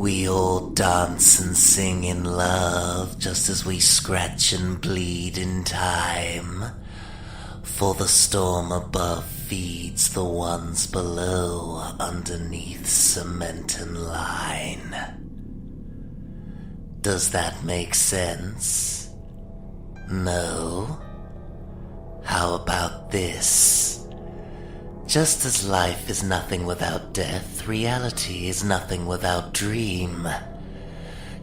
We all dance and sing in love, just as we scratch and bleed in time. For the storm above feeds the ones below underneath cement and line. Does that make sense? No? How about this? Just as life is nothing without death, reality is nothing without dream.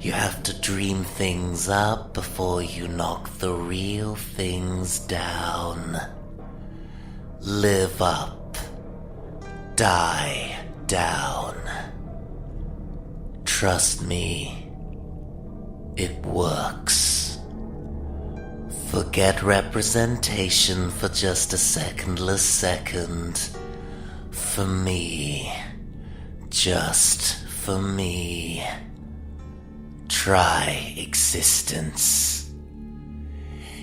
You have to dream things up before you knock the real things down. Live up. Die down. Trust me, it works. Forget representation for just a secondless second. For me. Just for me. Try existence.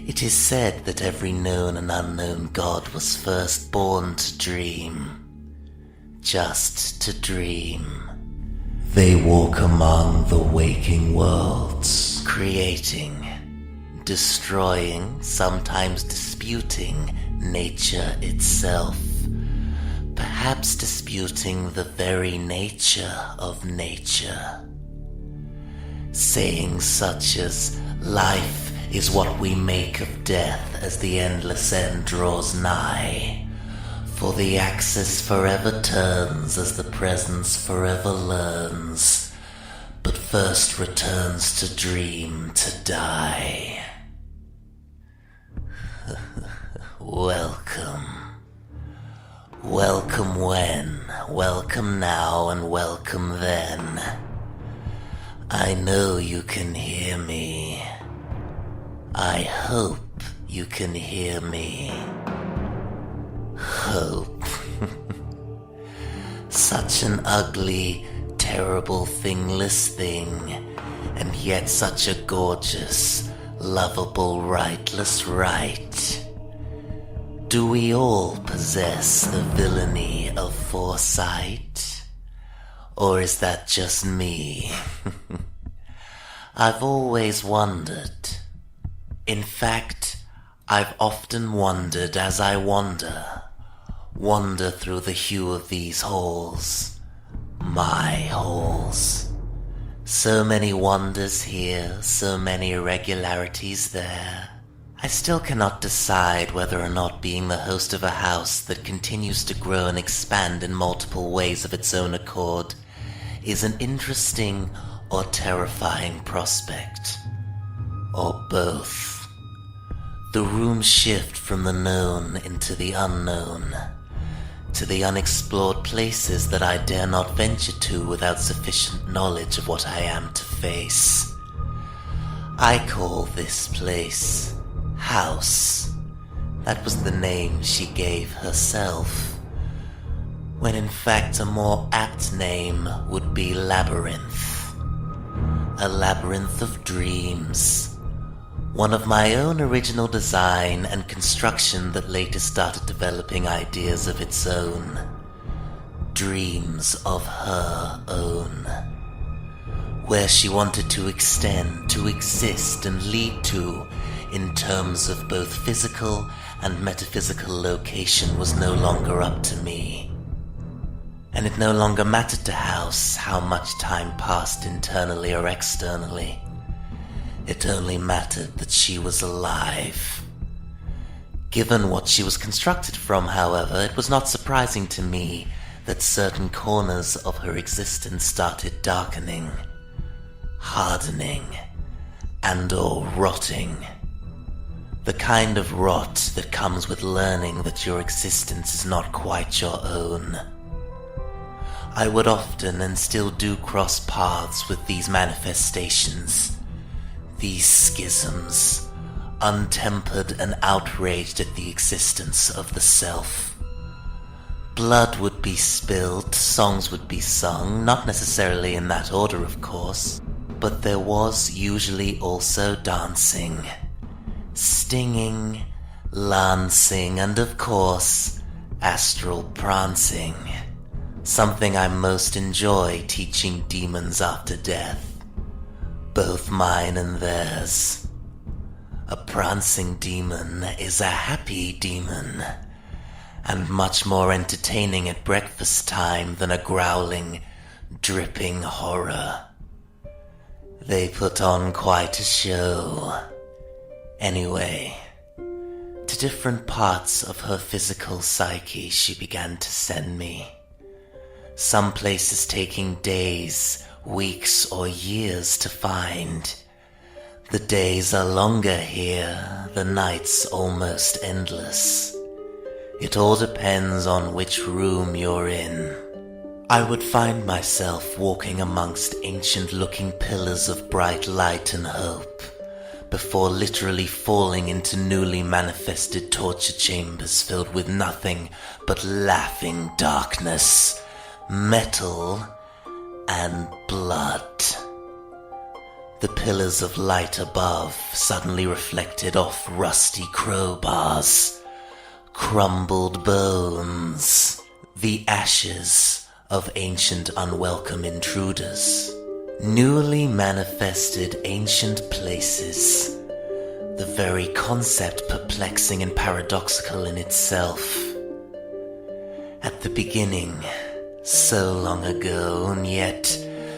It is said that every known and unknown god was first born to dream. Just to dream. They walk among the waking worlds, creating, destroying, sometimes disputing nature itself, perhaps disputing the very nature of nature. Sayings such as, life is what we make of death as the endless end draws nigh, for the axis forever turns as the presence forever learns, but first returns to dream to die. Welcome. Welcome when, welcome now, and welcome then. I know you can hear me. I hope you can hear me. Hope. Such an ugly, terrible, thingless thing, and yet such a gorgeous, lovable, rightless right. Do we all possess the villainy of foresight? Or is that just me? I've always wondered. In fact, I've often wondered as I wander through the hue of these halls, my halls. So many wonders here, so many irregularities there. I still cannot decide whether or not being the host of a house that continues to grow and expand in multiple ways of its own accord is an interesting or terrifying prospect, or both. The rooms shift from the known into the unknown, to the unexplored places that I dare not venture to without sufficient knowledge of what I am to face. I call this place House. That was the name she gave herself, when in fact a more apt name would be Labyrinth. A labyrinth of dreams. One of my own original design and construction that later started developing ideas of its own. Dreams of her own. Where she wanted to extend, to exist and lead to, in terms of both physical and metaphysical location, was no longer up to me. And it no longer mattered to House how much time passed internally or externally. It only mattered that she was alive. Given what she was constructed from, however, it was not surprising to me that certain corners of her existence started darkening, hardening, and/or rotting. The kind of rot that comes with learning that your existence is not quite your own. I would often and still do cross paths with these manifestations, these schisms, untempered and outraged at the existence of the self. Blood would be spilled, songs would be sung, not necessarily in that order, of course, but there was usually also dancing, stinging, lancing, and of course, astral prancing, something I most enjoy teaching demons after death, both mine and theirs. A prancing demon is a happy demon, and much more entertaining at breakfast time than a growling, dripping horror. They put on quite a show. Anyway, to different parts of her physical psyche she began to send me. Some places taking days, weeks, or years to find. The days are longer here, the nights almost endless. It all depends on which room you're in. I would find myself walking amongst ancient-looking pillars of bright light and hope, before literally falling into newly manifested torture chambers filled with nothing but laughing darkness, metal, and blood. The pillars of light above suddenly reflected off rusty crowbars, crumbled bones, the ashes of ancient unwelcome intruders, newly manifested ancient places, the very concept perplexing and paradoxical in itself. At the beginning, so long ago, and yet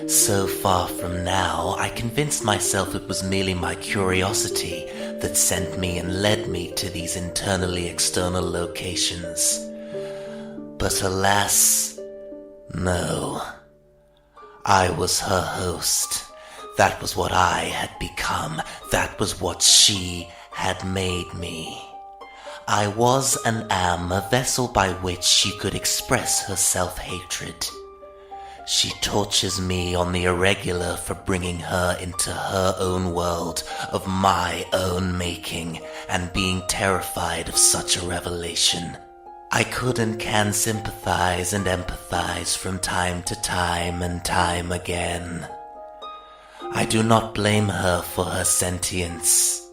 so far from now, I convinced myself it was merely my curiosity that sent me and led me to these internally external locations. But alas, no. I was her host. That was what I had become. That was what she had made me. I was and am a vessel by which she could express her self-hatred. She tortures me on the irregular for bringing her into her own world of my own making and being terrified of such a revelation. I could and can sympathize and empathize from time to time and time again. I do not blame her for her sentience.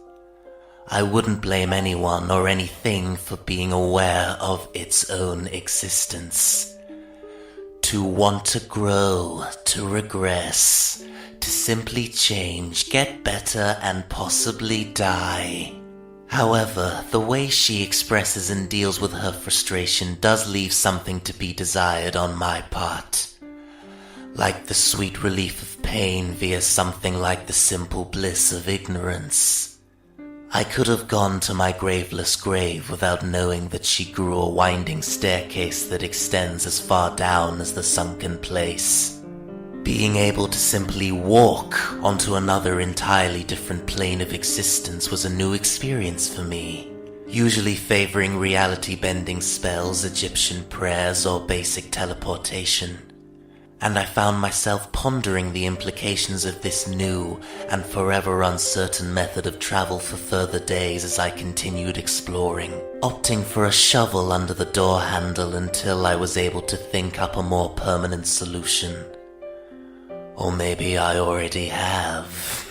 I wouldn't blame anyone or anything for being aware of its own existence. To want to grow, to regress, to simply change, get better, and possibly die. However, the way she expresses and deals with her frustration does leave something to be desired on my part. Like the sweet relief of pain via something like the simple bliss of ignorance. I could have gone to my graveless grave without knowing that she grew a winding staircase that extends as far down as the sunken place. Being able to simply walk onto another entirely different plane of existence was a new experience for me, usually favoring reality-bending spells, Egyptian prayers, or basic teleportation. And I found myself pondering the implications of this new and forever uncertain method of travel for further days as I continued exploring, opting for a shovel under the door handle until I was able to think up a more permanent solution. Or maybe I already have.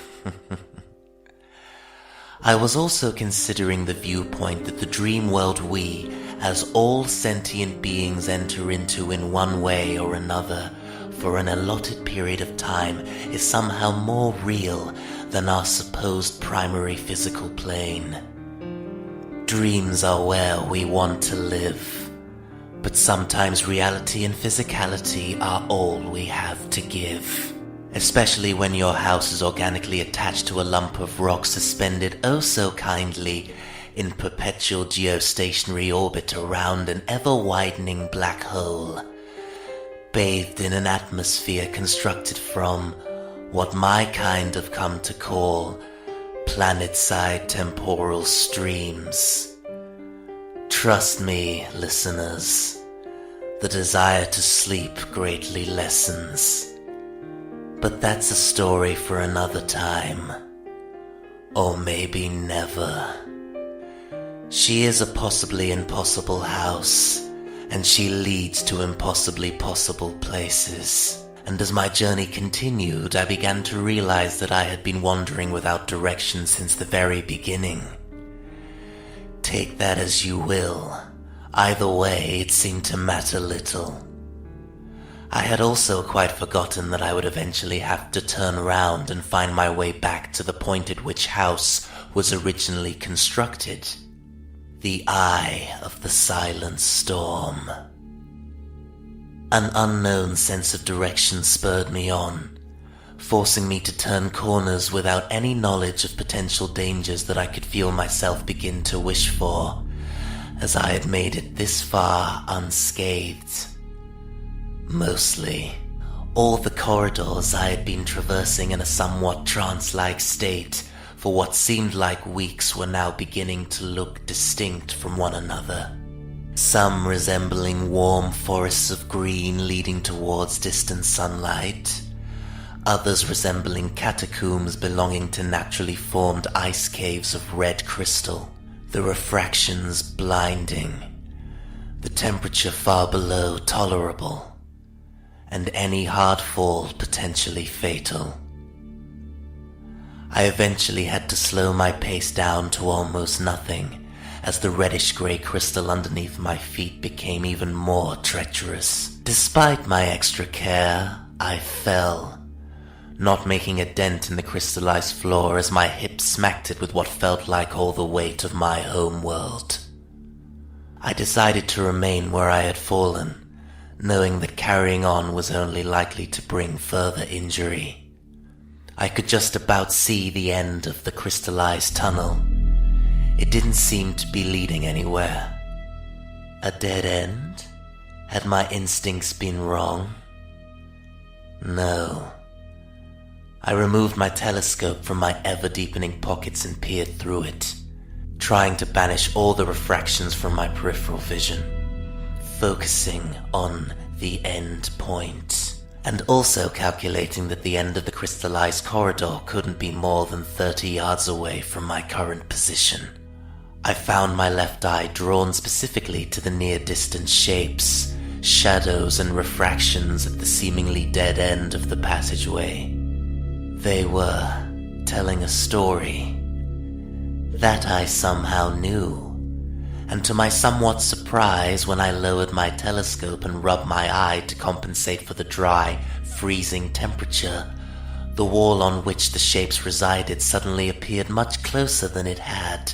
I was also considering the viewpoint that the dream world we, as all sentient beings, enter into in one way or another for an allotted period of time is somehow more real than our supposed primary physical plane. Dreams are where we want to live, but sometimes reality and physicality are all we have to give. Especially when your house is organically attached to a lump of rock suspended oh so kindly in perpetual geostationary orbit around an ever-widening black hole, bathed in an atmosphere constructed from what my kind have come to call planet-side temporal streams. Trust me, listeners, the desire to sleep greatly lessens. But that's a story for another time. Or maybe never. She is a possibly impossible house, and she leads to impossibly possible places. And as my journey continued, I began to realize that I had been wandering without direction since the very beginning. Take that as you will. Either way, it seemed to matter little. I had also quite forgotten that I would eventually have to turn around and find my way back to the point at which house was originally constructed. The eye of the silent storm. An unknown sense of direction spurred me on, forcing me to turn corners without any knowledge of potential dangers that I could feel myself begin to wish for, as I had made it this far unscathed. Mostly, all the corridors I had been traversing in a somewhat trance-like state for what seemed like weeks were now beginning to look distinct from one another. Some resembling warm forests of green leading towards distant sunlight, others resembling catacombs belonging to naturally formed ice caves of red crystal, the refractions blinding, the temperature far below tolerable, and any hard fall potentially fatal. I eventually had to slow my pace down to almost nothing, as the reddish-gray crystal underneath my feet became even more treacherous. Despite my extra care, I fell, not making a dent in the crystallized floor as my hips smacked it with what felt like all the weight of my home world. I decided to remain where I had fallen, knowing that carrying on was only likely to bring further injury. I could just about see the end of the crystallized tunnel. It didn't seem to be leading anywhere. A dead end? Had my instincts been wrong? No. I removed my telescope from my ever-deepening pockets and peered through it, trying to banish all the refractions from my peripheral vision, focusing on the end point, and also calculating that the end of the crystallized corridor couldn't be more than 30 yards away from my current position. I found my left eye drawn specifically to the near-distant shapes, shadows, and refractions at the seemingly dead end of the passageway. They were telling a story that I somehow knew, and to my somewhat surprise, when I lowered my telescope and rubbed my eye to compensate for the dry, freezing temperature, the wall on which the shapes resided suddenly appeared much closer than it had.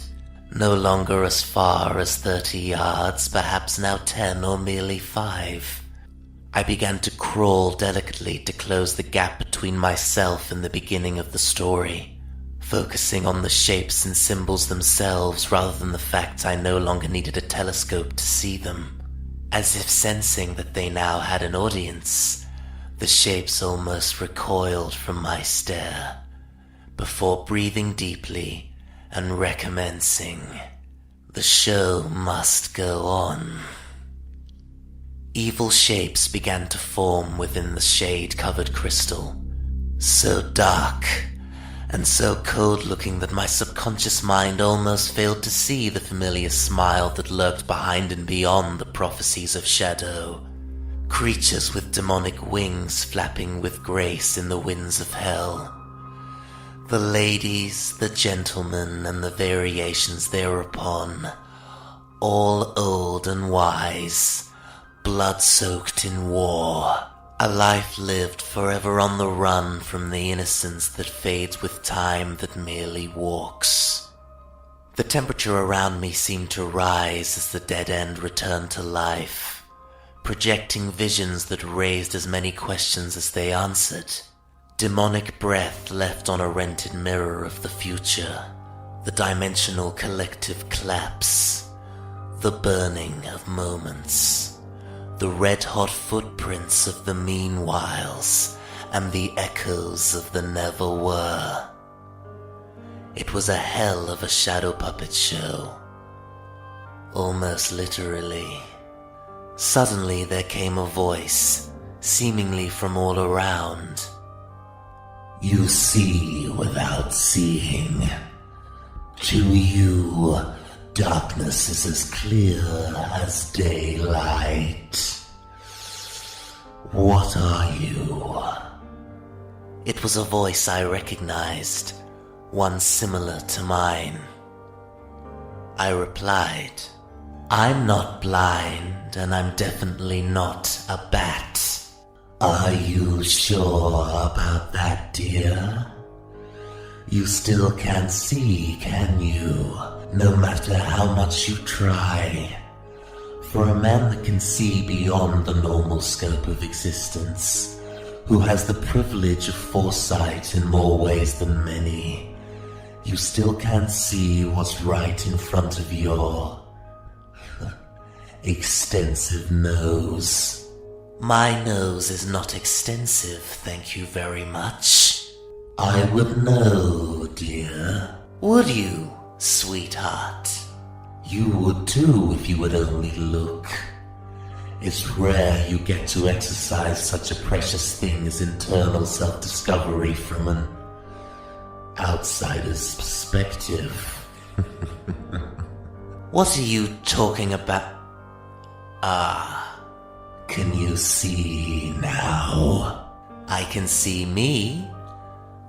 No longer as far as 30 yards, perhaps now 10 or merely 5. I began to crawl delicately to close the gap between myself and the beginning of the story, focusing on the shapes and symbols themselves rather than the fact I no longer needed a telescope to see them. As if sensing that they now had an audience, the shapes almost recoiled from my stare, before breathing deeply and recommencing. The show must go on. Evil shapes began to form within the shade-covered crystal, so dark and so cold-looking that my subconscious mind almost failed to see the familiar smile that lurked behind and beyond the prophecies of shadow. Creatures with demonic wings flapping with grace in the winds of hell. The ladies, the gentlemen, and the variations thereupon, all old and wise, blood-soaked in war, a life lived forever on the run from the innocence that fades with time that merely walks. The temperature around me seemed to rise as the dead end returned to life, projecting visions that raised as many questions as they answered. Demonic breath left on a rented mirror of the future, the dimensional collective collapse, the burning of moments, the red-hot footprints of the meanwhiles, and the echoes of the never were. It was a hell of a shadow puppet show, almost literally. Suddenly there came a voice, seemingly from all around. You see without seeing. To you, darkness is as clear as daylight. What are you? It was a voice I recognized, one similar to mine. I replied, I'm not blind, and I'm definitely not a bat. Are you sure about that, dear? You still can't see, can you? No matter how much you try. For a man that can see beyond the normal scope of existence, who has the privilege of foresight in more ways than many, you still can't see what's right in front of your extensive nose. My nose is not extensive, thank you very much. I would know, dear. Would you, sweetheart? You would too if you would only look. It's rare you get to exercise such a precious thing as internal self-discovery from an outsider's perspective. What are you talking about? Can you see now? I can see me,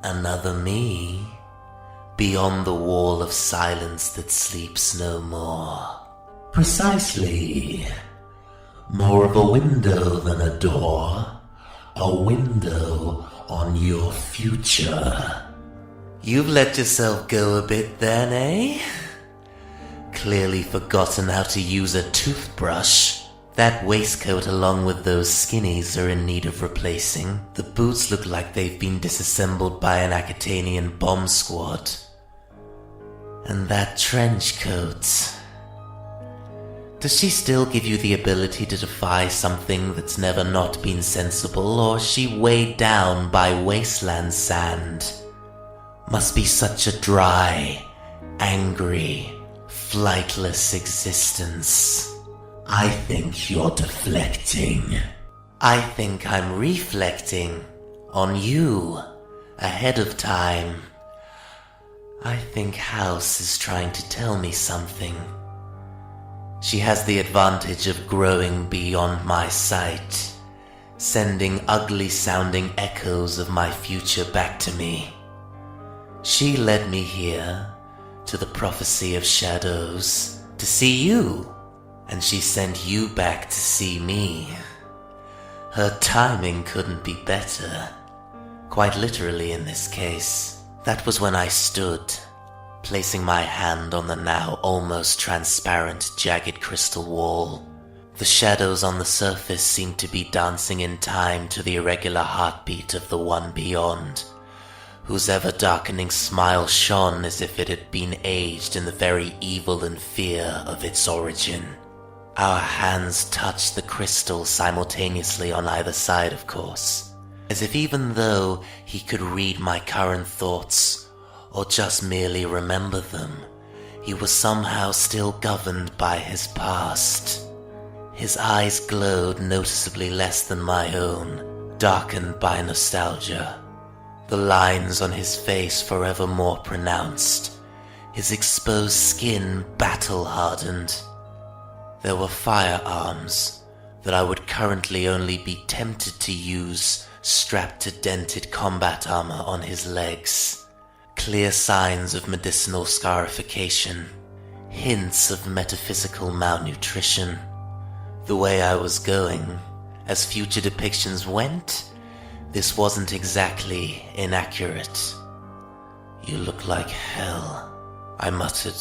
another me, beyond the wall of silence that sleeps no more. Precisely. More of a window than a door. A window on your future. You've let yourself go a bit then, eh? Clearly forgotten how to use a toothbrush. That waistcoat along with those skinnies are in need of replacing. The boots look like they've been disassembled by an Acatanian bomb squad. And that trench coat. Does she still give you the ability to defy something that's never not been sensible, or is she weighed down by wasteland sand? Must be such a dry, angry, flightless existence. I think you're deflecting. I think I'm reflecting on you ahead of time. I think House is trying to tell me something. She has the advantage of growing beyond my sight, sending ugly-sounding echoes of my future back to me. She led me here to the Prophecy of Shadows to see you, and she sent you back to see me. Her timing couldn't be better, quite literally in this case. That was when I stood, placing my hand on the now almost transparent, jagged crystal wall. The shadows on the surface seemed to be dancing in time to the irregular heartbeat of the one beyond, whose ever-darkening smile shone as if it had been aged in the very evil and fear of its origin. Our hands touched the crystal simultaneously on either side, of course, as if even though he could read my current thoughts, or just merely remember them, he was somehow still governed by his past. His eyes glowed noticeably less than my own, darkened by nostalgia. The lines on his face forever more pronounced, his exposed skin battle-hardened. There were firearms that I would currently only be tempted to use strapped to dented combat armor on his legs. Clear signs of medicinal scarification, hints of metaphysical malnutrition. The way I was going, as future depictions went, this wasn't exactly inaccurate. You look like hell, I muttered,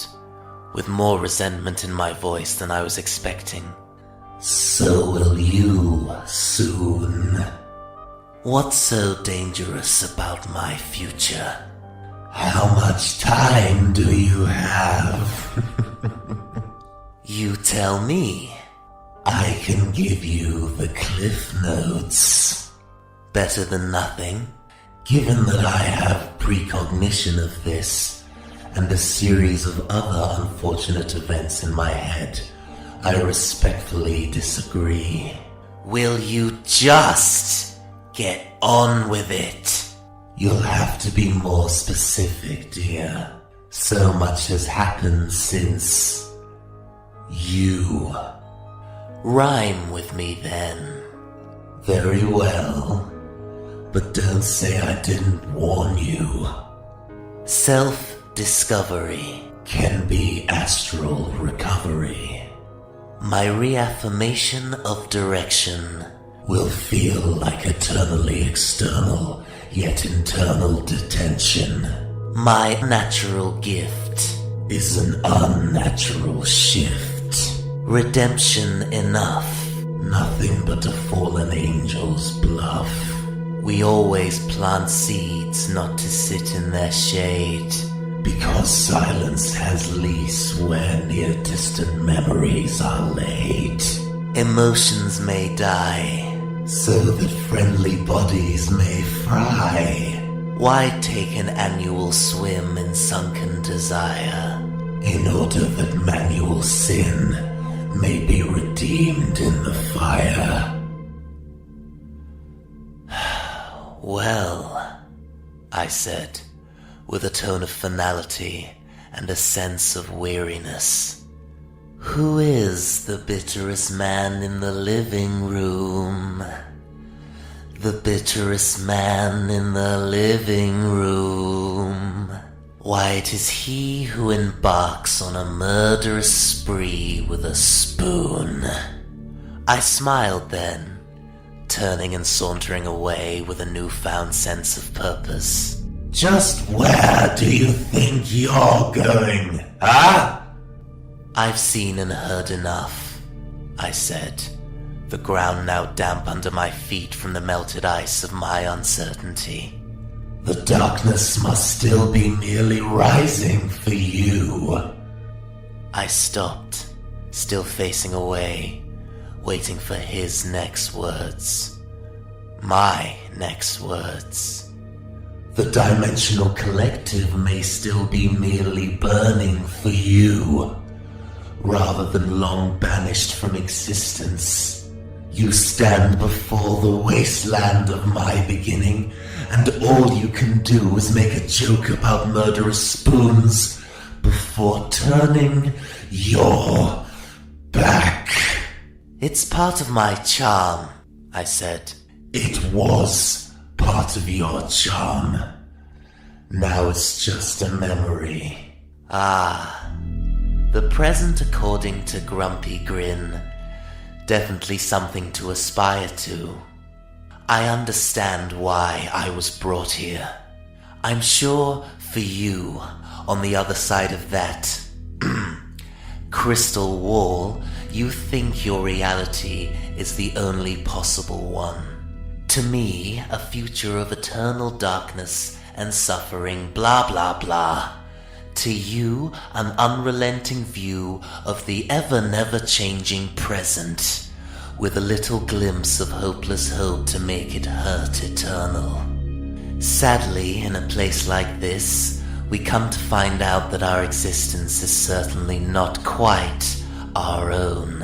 with more resentment in my voice than I was expecting. So will you, soon. What's so dangerous about my future? How much time do you have? You tell me. I can give you the cliff notes. Better than nothing. Given that I have precognition of this, and a series of other unfortunate events in my head, I respectfully disagree. Will you just get on with it? You'll have to be more specific, dear. So much has happened since you. Rhyme with me then. Very well, but don't say I didn't warn you. Self-discovery can be astral recovery. My reaffirmation of direction will feel like eternally external, yet internal detention. My natural gift is an unnatural shift. Redemption enough. Nothing but a fallen angel's bluff. We always plant seeds not to sit in their shade. Because silence has lease where near distant memories are laid. Emotions may die, so that friendly bodies may fry. Why take an annual swim in sunken desire? In order that manual sin may be redeemed in the fire. Well, I said, with a tone of finality and a sense of weariness, who is the bitterest man in the living room? The bitterest man in the living room. Why, it is he who embarks on a murderous spree with a spoon. I smiled then, turning and sauntering away with a newfound sense of purpose. Just where do you think you're going, huh? I've seen and heard enough, I said, the ground now damp under my feet from the melted ice of my uncertainty. The darkness must still be merely rising for you. I stopped, still facing away, waiting for his next words. My next words. The dimensional collective may still be merely burning for you, rather than long banished from existence. You stand before the wasteland of my beginning, and all you can do is make a joke about murderous spoons before turning your back. It's part of my charm, I said. It was part of your charm. Now it's just a memory. Ah, the present according to Grumpy Grin. Definitely something to aspire to. I understand why I was brought here. I'm sure for you, on the other side of that crystal wall, you think your reality is the only possible one. To me, a future of eternal darkness and suffering, blah blah blah. To you, an unrelenting view of the ever-never-changing present, with a little glimpse of hopeless hope to make it hurt eternal. Sadly, in a place like this, we come to find out that our existence is certainly not quite our own.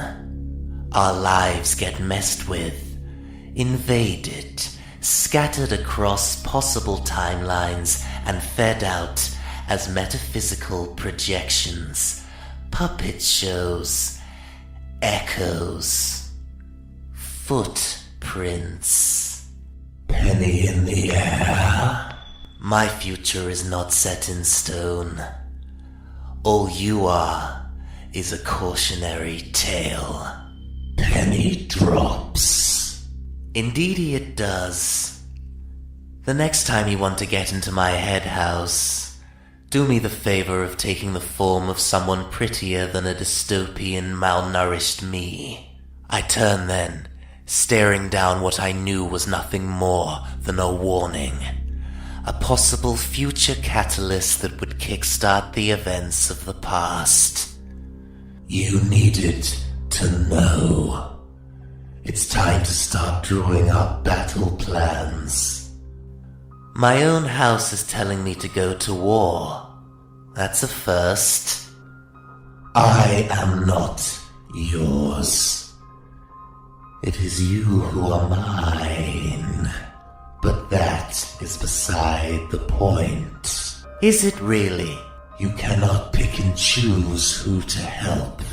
Our lives get messed with, invaded, scattered across possible timelines and fed out as metaphysical projections, puppet shows, echoes, footprints. Penny in the air. My future is not set in stone. All you are is a cautionary tale. Penny drops. Indeedy it does. The next time you want to get into my head house, do me the favor of taking the form of someone prettier than a dystopian malnourished me. I turned then, staring down what I knew was nothing more than a warning. A possible future catalyst that would kickstart the events of the past. You needed to know. It's time to start drawing up battle plans. My own house is telling me to go to war. That's a first. I am not yours. It is you who are mine. But that is beside the point. Is it really? You cannot pick and choose who to help.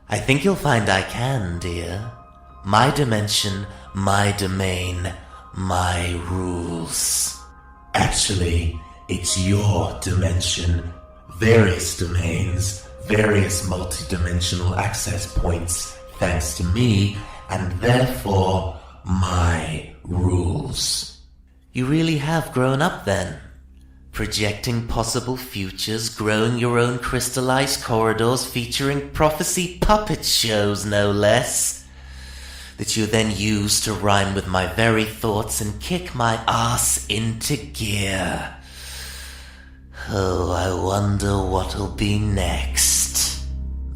I think you'll find I can, dear. My dimension, my domain, my rules. Actually, it's your dimension, various domains, various multidimensional access points, thanks to me, and therefore, have grown up then. Projecting possible futures, growing your own crystallized corridors featuring prophecy puppet shows, no less, that you then use to rhyme with my very thoughts and kick my ass into gear. Oh, I wonder what'll be next.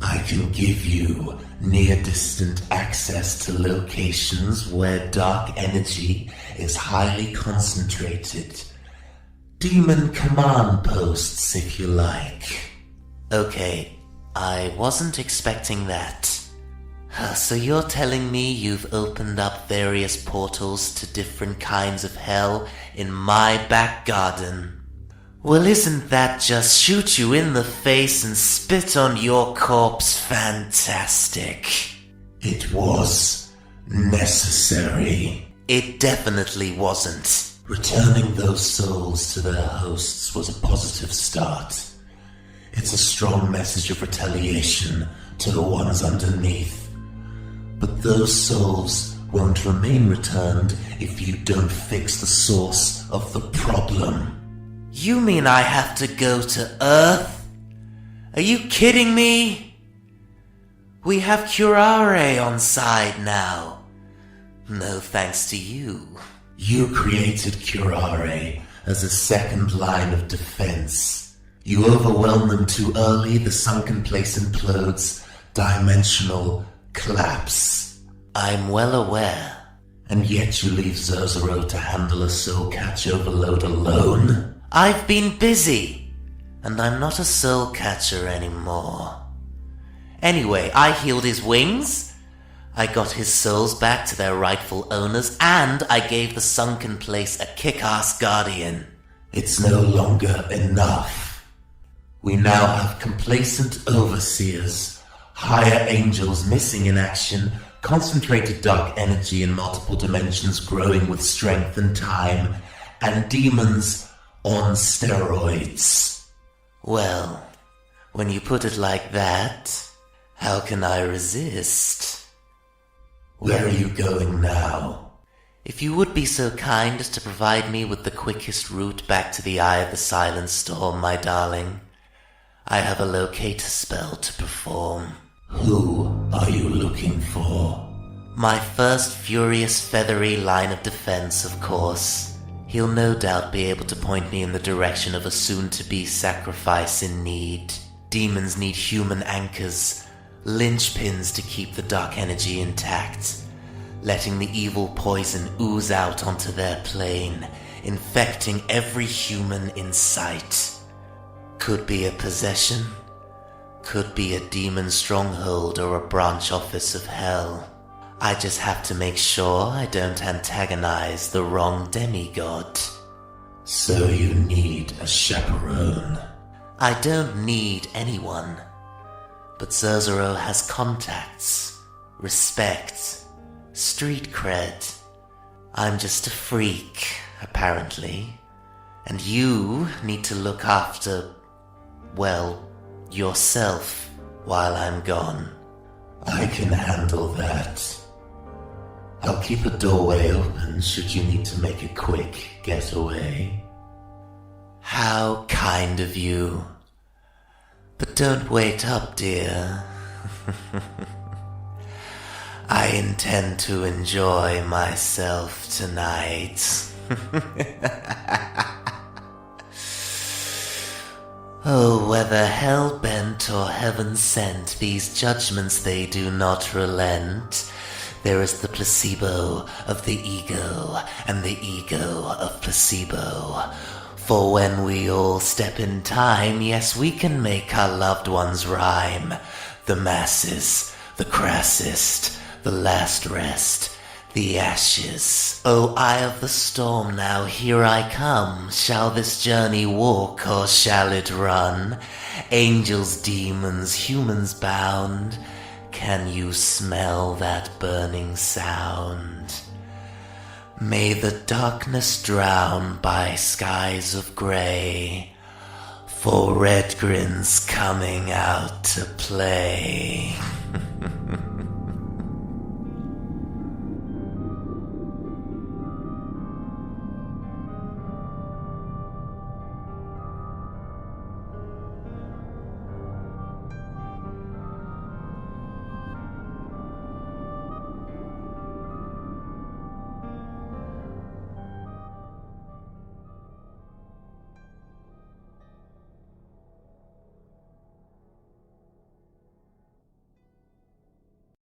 I can give you near-distant access to locations where dark energy is highly concentrated. Demon command posts, if you like. Okay, I wasn't expecting that. So you're telling me you've opened up various portals to different kinds of hell in my back garden? Well, isn't that just shoot you in the face and spit on your corpse fantastic? It was necessary. It definitely wasn't. Returning those souls to their hosts was a positive start. It's a strong message of retaliation to the ones underneath. But those souls won't remain returned if you don't fix the source of the problem. You mean I have to go to Earth? Are you kidding me? We have Curare on side now. No thanks to you. You created Curare as a second line of defense. You overwhelm them too early, the sunken place implodes. Dimensional collapse. I'm well aware. And yet you leave Zerzero to handle a soul catch overload alone? I've been busy, and I'm not a soul catcher anymore. Anyway, I healed his wings, I got his souls back to their rightful owners, and I gave the sunken place a kick-ass guardian. It's no longer enough. We now have complacent overseers, higher angels missing in action, concentrated dark energy in multiple dimensions growing with strength and time, and demons on steroids. Well, when you put it like that, how can I resist? Where are you going now? If you would be so kind as to provide me with the quickest route back to the Eye of the Silent Storm, my darling, I have a locator spell to perform. Who are you looking for? My first furious feathery line of defense, of course. He'll no doubt be able to point me in the direction of a soon-to-be sacrifice in need. Demons need human anchors, linchpins to keep the dark energy intact, letting the evil poison ooze out onto their plane, infecting every human in sight. Could be a possession, could be a demon stronghold or a branch office of hell. I just have to make sure I don't antagonize the wrong demigod. So you need a chaperone? I don't need anyone. But Zerzero has contacts, respect, street cred. I'm just a freak, apparently. And you need to look after, well, yourself while I'm gone. I can handle that. I'll keep a doorway open should you need to make a quick getaway. How kind of you. But don't wait up, dear. I intend to enjoy myself tonight. Oh, whether hell-bent or heaven-sent, these judgments they do not relent. There is the placebo of the ego, and the ego of placebo. For when we all step in time, yes, we can make our loved ones rhyme. The masses, the crassest, the last rest, the ashes. O eye of the storm, now here I come. Shall this journey walk, or shall it run? Angels, demons, humans bound. Can you smell that burning sound? May the darkness drown by skies of grey, for RedGrin's coming out to play.